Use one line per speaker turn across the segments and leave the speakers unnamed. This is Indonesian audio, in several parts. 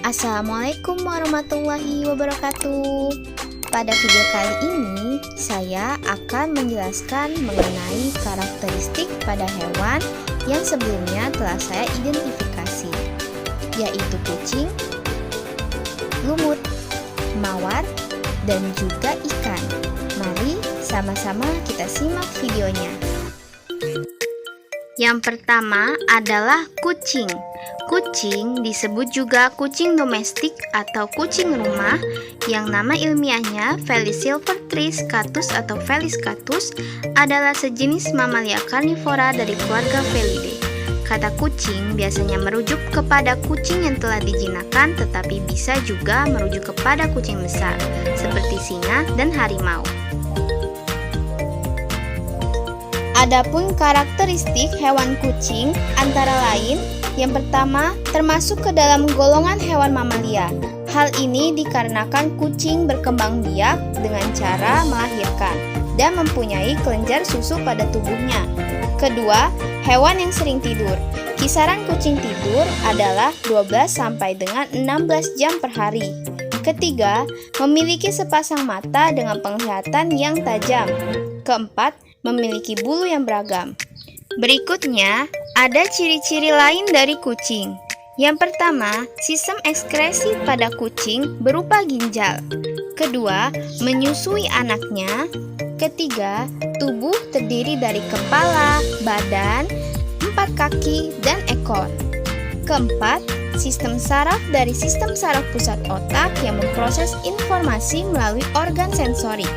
Assalamualaikum warahmatullahi wabarakatuh. Pada video kali ini, saya akan menjelaskan mengenai karakteristik pada hewan yang sebelumnya telah saya identifikasi, yaitu kucing, lumut, mawar, dan juga ikan. Mari sama-sama kita simak videonya. Yang pertama adalah kucing. Kucing disebut juga kucing domestik atau kucing rumah yang nama ilmiahnya Felis silvestris catus atau Felis catus adalah sejenis mamalia karnivora dari keluarga Felidae. Kata kucing biasanya merujuk kepada kucing yang telah dijinakkan, tetapi bisa juga merujuk kepada kucing besar seperti singa dan harimau. Adapun karakteristik hewan kucing antara lain, yang pertama, termasuk ke dalam golongan hewan mamalia. Hal ini dikarenakan kucing berkembang biak dengan cara melahirkan dan mempunyai kelenjar susu pada tubuhnya. Kedua, hewan yang sering tidur. Kisaran kucing tidur adalah 12 sampai dengan 16 jam per hari. Ketiga, memiliki sepasang mata dengan penglihatan yang tajam. Keempat, memiliki bulu yang beragam. Berikutnya, ada ciri-ciri lain dari kucing. Yang pertama, sistem ekskresi pada kucing berupa ginjal. Kedua, menyusui anaknya. Ketiga, tubuh terdiri dari kepala, badan, 4 kaki, dan ekor. Keempat, sistem saraf dari sistem saraf pusat otak yang memproses informasi melalui organ sensorik.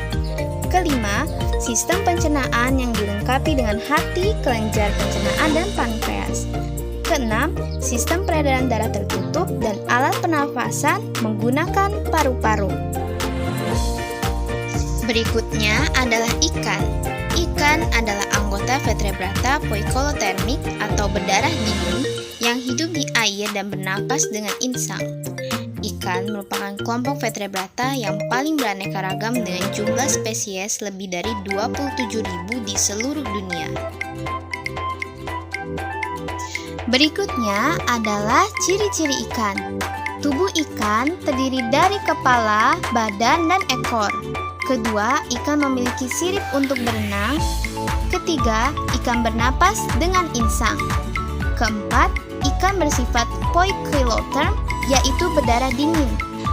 Kelima, sistem pencernaan yang dilengkapi dengan hati, kelenjar pencernaan, dan pankreas. Keenam, sistem peredaran darah tertutup dan alat pernafasan menggunakan paru-paru. Berikutnya adalah ikan. Ikan adalah anggota vertebrata poikilothermik atau berdarah dingin yang hidup di air dan bernapas dengan insang. Ikan merupakan kelompok vertebrata yang paling beraneka ragam dengan jumlah spesies lebih dari 27.000 di seluruh dunia. Berikutnya adalah ciri-ciri ikan. Tubuh ikan terdiri dari kepala, badan, dan ekor. Kedua, ikan memiliki sirip untuk berenang. Ketiga, ikan bernapas dengan insang. Keempat, ikan bersifat poikilotherm, yaitu berdarah dingin.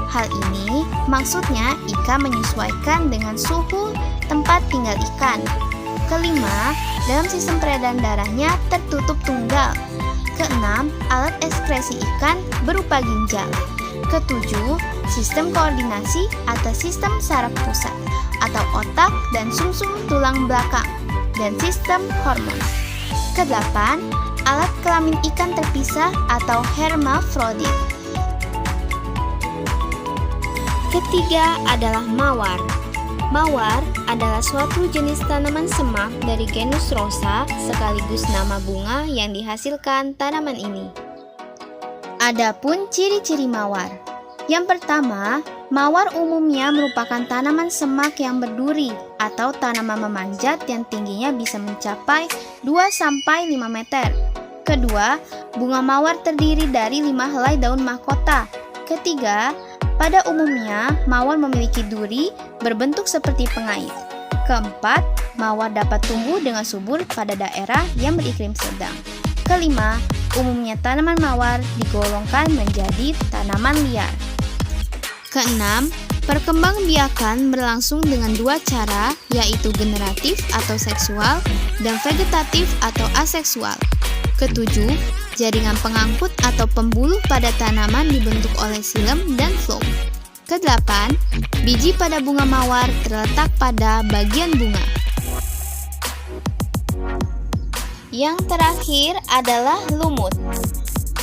Hal ini maksudnya ikan menyesuaikan dengan suhu tempat tinggal ikan. Kelima, dalam sistem peredaran darahnya tertutup tunggal. Keenam, alat ekskresi ikan berupa ginjal. Ketujuh, sistem koordinasi atau sistem saraf pusat atau otak dan sumsum tulang belakang dan sistem hormon. Kedelapan, alat kelamin ikan terpisah atau hermafrodit. Ketiga adalah mawar. Mawar adalah suatu jenis tanaman semak dari genus Rosa sekaligus nama bunga yang dihasilkan tanaman ini. Adapun ciri-ciri mawar. Yang pertama, mawar umumnya merupakan tanaman semak yang berduri atau tanaman memanjat yang tingginya bisa mencapai 2-5 meter. Kedua, bunga mawar terdiri dari 5 helai daun mahkota. Ketiga, pada umumnya, mawar memiliki duri berbentuk seperti pengait. Keempat, mawar dapat tumbuh dengan subur pada daerah yang beriklim sedang. Kelima, umumnya tanaman mawar digolongkan menjadi tanaman liar. Keenam, perkembangbiakan berlangsung dengan 2 cara, yaitu generatif atau seksual dan vegetatif atau aseksual. Ketujuh, jaringan pengangkut atau pembuluh pada tanaman dibentuk oleh xilem dan floem. Kedelapan, biji pada bunga mawar terletak pada bagian bunga. Yang terakhir adalah lumut.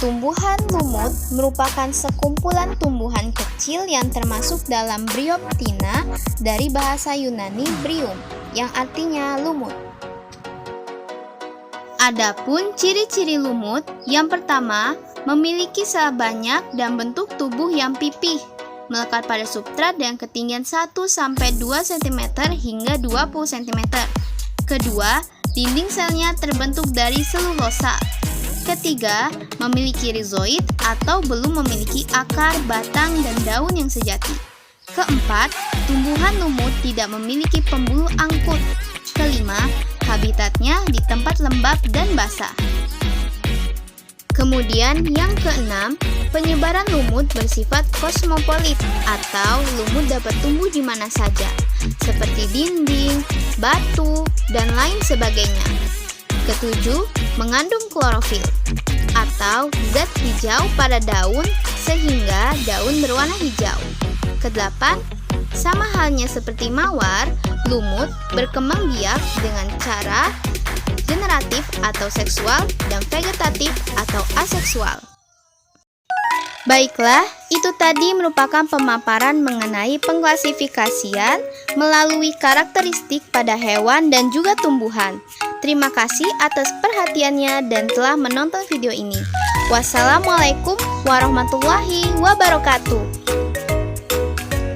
Tumbuhan lumut merupakan sekumpulan tumbuhan kecil yang termasuk dalam Bryophyina dari bahasa Yunani bryum, yang artinya lumut. Adapun ciri-ciri lumut, yang pertama, memiliki sel banyak dan bentuk tubuh yang pipih, melekat pada substrat dengan ketinggian 1-2 cm hingga 20 cm. Kedua, dinding selnya terbentuk dari selulosa. Ketiga, memiliki rizoid atau belum memiliki akar, batang, dan daun yang sejati. Keempat, tumbuhan lumut tidak memiliki pembuluh angkut. Kelima, habitatnya di tempat lembab dan basah. Kemudian yang keenam, penyebaran lumut bersifat kosmopolit atau lumut dapat tumbuh di mana saja, seperti dinding, batu, dan lain sebagainya. Ketujuh, mengandung klorofil atau zat hijau pada daun sehingga daun berwarna hijau. Kedelapan, sama halnya seperti mawar, lumut berkembang biak dengan cara generatif atau seksual dan vegetatif atau aseksual. Baiklah, itu tadi merupakan pemaparan mengenai pengklasifikasian melalui karakteristik pada hewan dan juga tumbuhan. Terima kasih atas perhatiannya dan telah menonton video ini. Wassalamualaikum warahmatullahi wabarakatuh.